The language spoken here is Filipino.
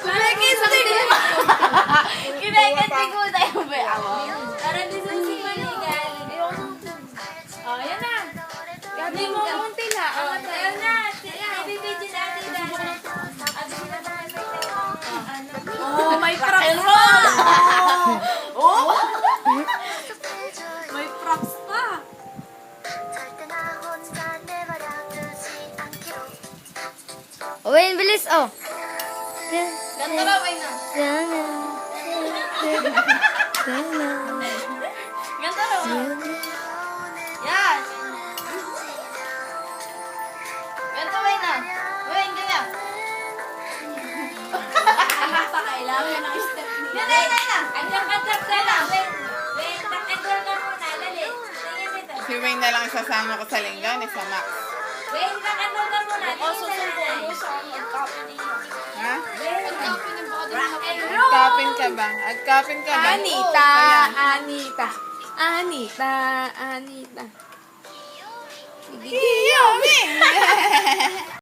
Kumikistig mo. Kinakastig mo tayo ba? Para di sa si Manigal. Oh, yan na. Gabi mo munti na. Ayun na. Ibibidyo natin na. Oh, may props pa. Oh? May props pa. Wait, bilis, oh. Ganda ba, Wayne? Ganda ba? Yan. Ganda, Wayne. Wayne, ganyan. Kailangan ng step niya. Yan na. Adjak ka lang. Wait, takadol ka muna. Dali. Tingin dito. Si Wayne na lang sasama ko sa linggaw ni sa Max. Wait, takadol ka muna. Tingin dito. Ha? Rock and roll. Agkapin ka ba? Agkapin ka ba? Anita. Kiyomi!